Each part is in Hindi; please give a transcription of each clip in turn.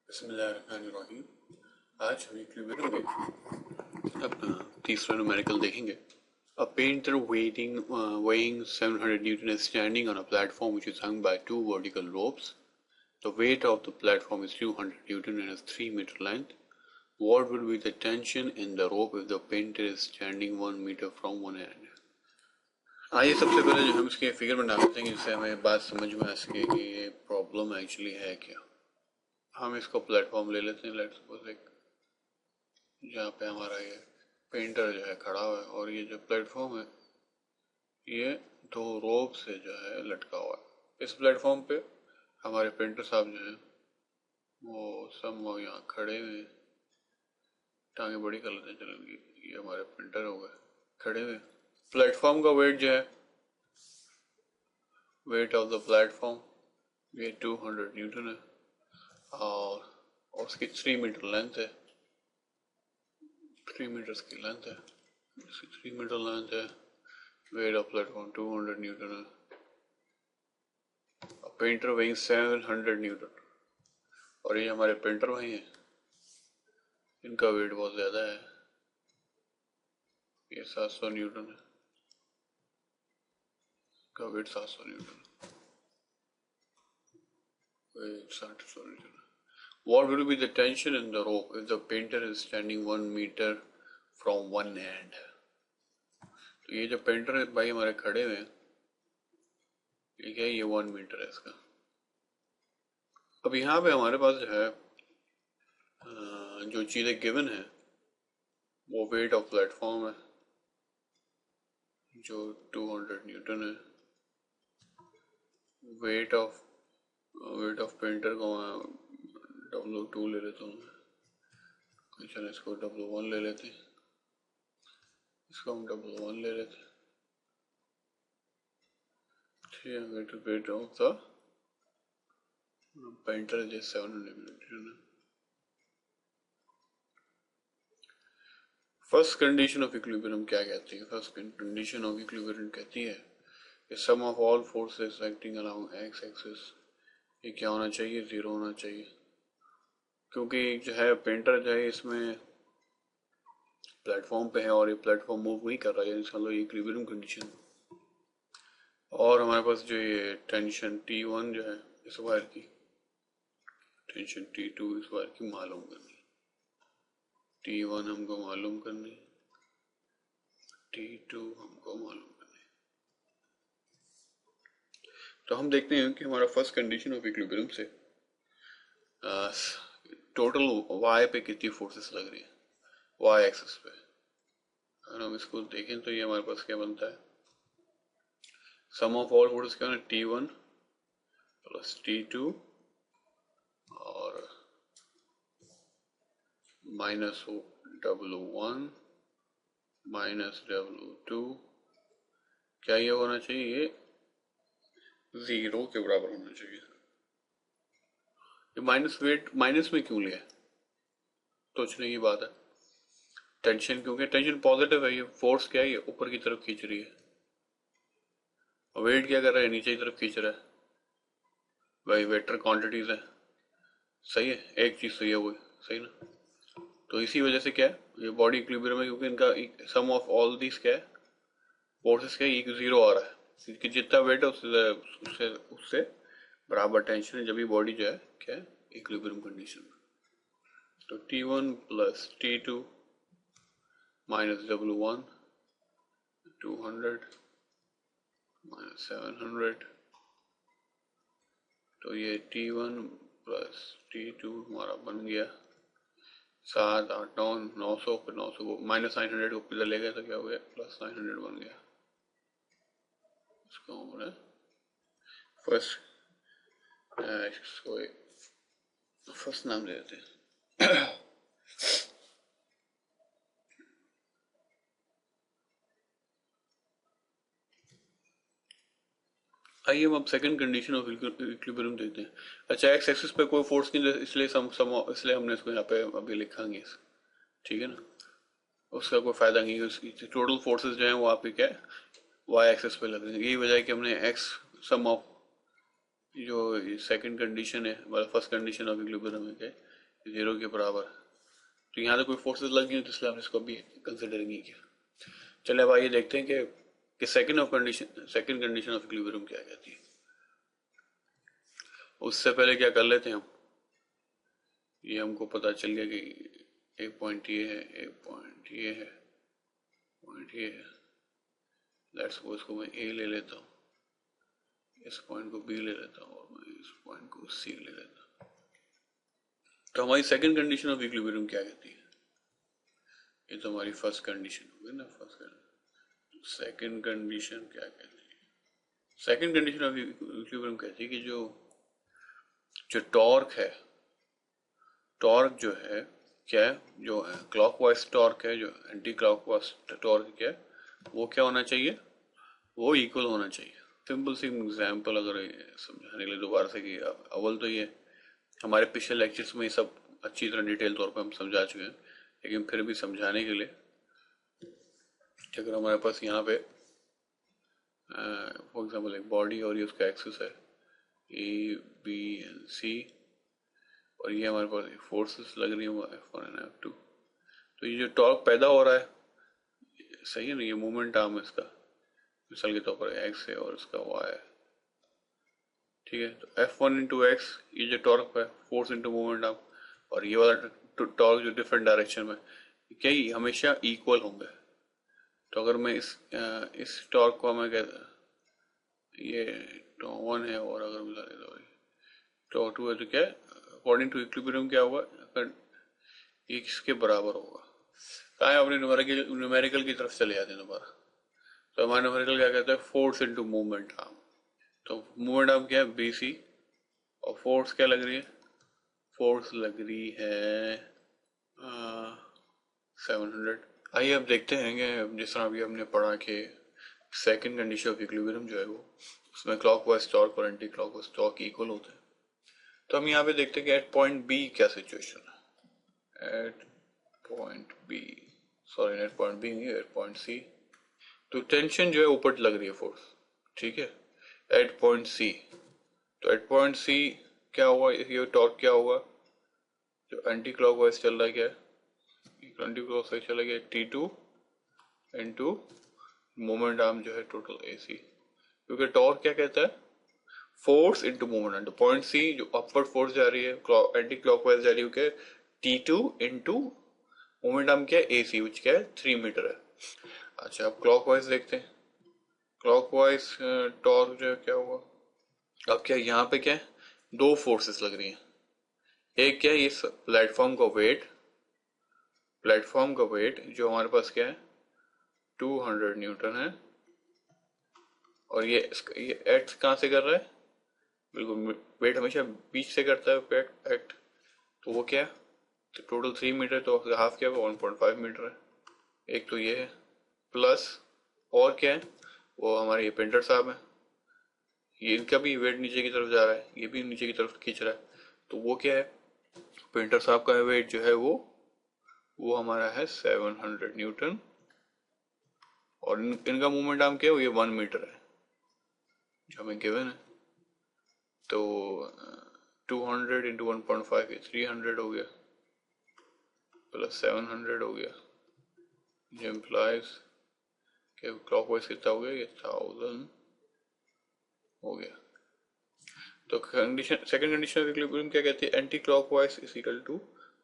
बिस्मिल्लाहिर्रहमानिर्रहीम। आज हम इक्विलिब्रियम में अपना तीसरा न्यूमेरिकल देखेंगे। A painter weighing 700 Newton is standing on a platform which is hung by two vertical ropes. The weight of the platform is 200 Newton and is 3 meter length. What would be the tension in the rope if the painter is standing 1 meter from one end? आइए सबसे पहले जो हम इसके फिगर बना लेते हैं जिससे हमें बात समझ में आ सके कि ये प्रॉब्लम एक्चुअली है क्या। हम इसको प्लेटफॉर्म ले लेते हैं। लेट्स सपोज एक जहाँ पे हमारा ये पेंटर जो है खड़ा हुआ है और ये जो प्लेटफॉर्म है ये दो रोप से जो है लटका हुआ है। इस प्लेटफॉर्म पे हमारे पेंटर साहब जो है वो सब वो यहाँ खड़े हुए, टांगे बड़ी कर लेते हैं चलेंगे, ये हमारे पेंटर हो गए खड़े हुए। प्लेटफॉर्म का वेट जो है, वेट ऑफ द प्लेटफॉर्म ये 200 न्यूटन है और उसकी 3 मीटर लेंथ है, 3 मीटर की लेंथ है, इसकी 3 मीटर लेंथ है। वेट ऑफ प्लेटफॉर्म 200 न्यूटन है। पेंटर वेइंग 700 न्यूटन और ये हमारे पेंटर भाई हैं, इनका वेट बहुत ज्यादा है, ये 700 न्यूटन है, इसका weight 700 newton, weight 700 newton. What will be the tension in the rope if the painter is standing 1 meter from one end? तो ये जो पेंटर भाई हमारे खड़े हुए हैं, ठीक है, ये 1 मीटर है इसका। अब यहाँ पे हमारे पास जो है जो चीजें गिवन है वो वेट ऑफ प्लेटफॉर्म है जो 200 न्यूटन है, वेट ऑफ पेंटर को W2 ले लेता हूँ मैं, चलो इसको W1 ले लेते हैं, इसको हम W1 ले लेते हैं, ठीक है। वेट ऑफ द पेंटर जो 700 न्यूटन है। फर्स्ट कंडीशन ऑफ इक्विलिब्रियम क्या कहती है? फर्स्ट कंडीशन ऑफ इक्विलिब्रियम कहती है कि sum of all forces acting along x axis ये क्या होना चाहिए? 0 होना चाहिए, क्योंकि जो है पेंटर जो है इसमें प्लेटफॉर्म पे है और ये प्लेटफॉर्म मूव नहीं कर रहा है, इसका ये इक्विलिब्रियम कंडीशन। और हमारे पास जो ये टेंशन T1 जो है इस वायर की, टेंशन T2 इस वायर की मालूम करनी, T1 हमको मालूम करनी, T2 हमको मालूम करनी। तो हम देखते हैं कि हमारा फर्स्ट कंडीशन ऑफ इक्विलिब्रियम से टोटल y पे कितनी फोर्सेस लग रही है, y एक्सिस पे। अगर हम इसको देखें तो ये हमारे पास क्या बनता है, सम ऑफ ऑल फोर्सेस क्या है, T1 प्लस T2 और माइनस W1 माइनस W2, क्या ये होना चाहिए? ये 0 के बराबर होना चाहिए। ये माइनस वेट माइनस में क्यों लिया, सोचने की बात है। टेंशन क्योंकि टेंशन पॉजिटिव है, ये फोर्स क्या है, ये ऊपर की तरफ खींच रही है, और वेट क्या कर रहा है, नीचे की तरफ खींच रहा है। भाई वेक्टर क्वांटिटीज है, सही है, एक चीज सही है वो सही ना। तो इसी वजह से क्या है, ये बॉडी इक्विलिब्रियम है क्योंकि इनका सम ऑफ ऑल दिस क्या है, फोर्सेस क्या है, 0 आ रहा है, क्योंकि जितना वेट है उससे उससे बराबर टेंशन है, जब भी बॉडी जो है क्या है, इक्विलिब्रियम कंडीशन में। तो T1 plus T2 minus W1 200 minus 700, तो ये T1 प्लस T2 हमारा बन गया 7 8 9 900, फिर 900 को माइनस 900 को पिलर ले गए तो क्या हो गया, प्लस 900 बन गया। इसको हम फर्स्ट इसको फर्स्ट नाम दे देते हैं। आइए हम अब सेकंड कंडीशन ऑफ इक्विलिब्रियम देखते हैं। अच्छा, एक्स एक्सिस पे कोई फोर्स नहीं, इसलिए इसलिए हमने इसको यहाँ पे अभी लिखांगे, ठीक है ना, उसका कोई फायदा नहीं है। उसकी टोटल फोर्सेस जो है वो आप क्या है, वाई एक्सिस पे लग रही है। यही वजह है कि हमने एक्स सम ऑफ जो सेकंड कंडीशन है, मतलब फर्स्ट कंडीशन ऑफ इक्विलिब्रियम है क्या, 0 के बराबर। तो यहाँ तो कोई फोर्सेस लग गई तो इसलिए हमने इसको भी कंसिडर नहीं किया। चले अब आइए देखते हैं कि सेकंड कंडीशन ऑफ इक्विलिब्रियम क्या कहती है। उससे पहले क्या कर लेते हैं हम, ये हमको पता चल गया कि एक पॉइंट ये है, एक पॉइंट ये है, पॉइंट ये है। लेट्स सपोज को मैं ए ले लेता हूँ, इस पॉइंट को बी ले लेता हूँ और मैं इस पॉइंट को सी ले लेता हूँ। तो हमारी सेकंड कंडीशन ऑफ इक्विलिब्रियम क्या कहती है? ये तो हमारी फर्स्ट कंडीशन होगी ना, फर्स्ट कंडीशन। सेकंड कंडीशन क्या कहती है? सेकंड कंडीशन ऑफ इक्विलिब्रियम कहती है कि जो टॉर्क है, टॉर्क जो है क्या है, जो है क्लॉकवाइज टॉर्क है, जो एंटी क्लॉकवाइज टॉर्क क्या है, वो क्या होना चाहिए, वो इक्वल होना चाहिए। सिंपल सी एग्जांपल अगर समझाने के लिए दोबारा से कि अव्वल तो ये हमारे पिछले लेक्चर्स में ये सब अच्छी तरह डिटेल तौर पर हम समझा चुके हैं, लेकिन फिर भी समझाने के लिए अगर हमारे पास यहाँ पे फॉर एग्जांपल एक बॉडी और ये उसका एक्सिस है ए बी एंड सी, और ये हमारे पास फोर्सेस लग रही है F1 एंड F2। तो ये जो टॉर्क पैदा हो रहा है, सही है ना, ये मोमेंट आर्म है इसका, मिसाल के तौर पर x है और इसका y है, ठीक है। तो F1 इंटू एक्स, ये जो टॉर्क है, फोर्स इंटू मोमेंट आर्म, और ये वाला टॉर्क जो डिफरेंट डायरेक्शन में, क्या ये हमेशा इक्वल होंगे। तो अगर मैं इस टॉर्क को मैं कहता, ये टॉ1 है और अगर मिला टॉ2 है, तो क्या अकॉर्डिंग टू इक्विलिब्रियम क्या होगा, ये किसके बराबर होगा। कहा है अपने न्यूमेरिकल की तरफ चले जाते हैं दोबारा। तो हमारा न्यूमेरिकल क्या कहता है, फोर्स इंटू मूवमेंट आर्म। तो मूवमेंट आर्म क्या है, BC, और फोर्स क्या लग रही है, फोर्स लग रही है 700। आइए अब देखते हैं कि जिस तरह अभी हमने पढ़ा कि सेकंड कंडीशन ऑफ इक्विलिब्रियम जो है वो, उसमें क्लॉकवाइज टॉर्क और एंटी क्लॉकवाइज टॉर्क इक्वल होते हैं। तो हम यहाँ पे देखते हैं कि एट पॉइंट बी क्या सिचुएशन है। At point B, sorry at point B नहीं, एट पॉइंट सी। तो टेंशन जो है ऊपर लग रही है फोर्स, ठीक है, एट पॉइंट सी। तो एट पॉइंट सी क्या हुआ, ये टॉर्क क्या हुआ, जो एंटी क्लॉकवाइज चल रहा है, क्या एंटी क्लॉकवाइज चला गया T2 इंटू मोमेंट आर्म जो है टोटल AC, क्योंकि टॉर्क क्या कहता है, फोर्स इंटू मोमेंट। तो पॉइंट सी जो अपवर्ड फोर्स जा रही है, एंटी क्लॉकवाइज जा रही है, T2 इंटू मोमेंट आर्म क्या है, AC, विच क्या है 3 मीटर है। अच्छा अब क्लॉकवाइज देखते हैं, क्लॉकवाइज टॉर्क जो है क्या हुआ, अब क्या यहाँ पे क्या है, दो फोर्सेस लग रही हैं। एक क्या है, ये प्लेटफॉर्म का वेट, प्लेटफॉर्म का वेट जो हमारे पास क्या है 200 न्यूटन है, और ये एक्ट कहाँ से कर रहा है, बिल्कुल वेट हमेशा बीच से करता है एक्ट। तो वो क्या है, तो टोटल 3 मीटर, तो हाफ क्या है 1.5 मीटर है। एक तो ये है, प्लस और क्या है, वो हमारे ये पेंटर साहब है, ये इनका भी वेट नीचे की तरफ जा रहा है, ये भी नीचे की तरफ खींच रहा है। तो वो क्या है, पेंटर साहब का वेट जो है वो हमारा है 700 न्यूटन, और इनका मूवमेंट आर्म क्या है, ये 1 मीटर है जो हमें गिवन है। तो 200 इंटू 1.5 ये 300 हो गया, प्लस 700 हो गया, जो इम्प्लाइज कि क्लॉकवाइज कितना हो गया, ये 1000 हो गया। तो condition, second condition of equilibrium क्या कहती है, anti clockwise is equal to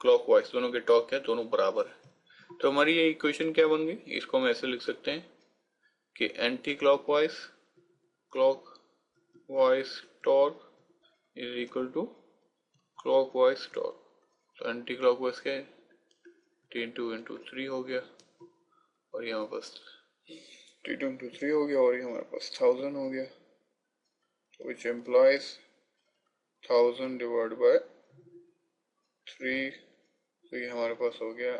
clockwise, दोनों के टॉर्क क्या है, दोनों बराबर है। तो हमारी ये इक्वेशन क्या बन गई, इसको हम ऐसे लिख सकते हैं कि anti clockwise torque is equal to clockwise torque. तो एंटी क्लॉकवाइज क्या है, 2 इंटू 3 हो गया, और यहाँ पास 2 इंटू 3 हो गया, और ये हमारे पास 1000 हो गया, which implies 1000 डिवाइड बाय 3। तो ये हमारे पास हो गया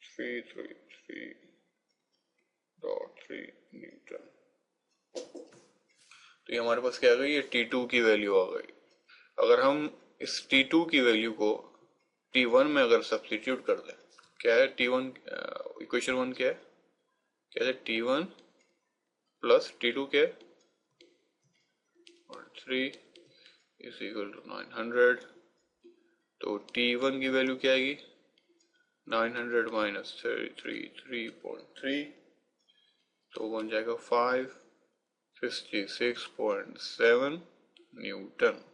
333.3 न्यूटन। तो ये हमारे पास क्या आ गई, ये T2 की वैल्यू आ गई। अगर हम इस T2 की वैल्यू को T1 में अगर सब्स्टिट्यूट कर दें, क्या है T1, इक्वेशन 1 क्या है, क्या है T1 प्लस T2 क्या है, और 3 इज इक्वल टू 900। तो T1 की वैल्यू क्या आएगी 900 माइनस 333.3 तो बन जाएगा 556.7 न्यूटन।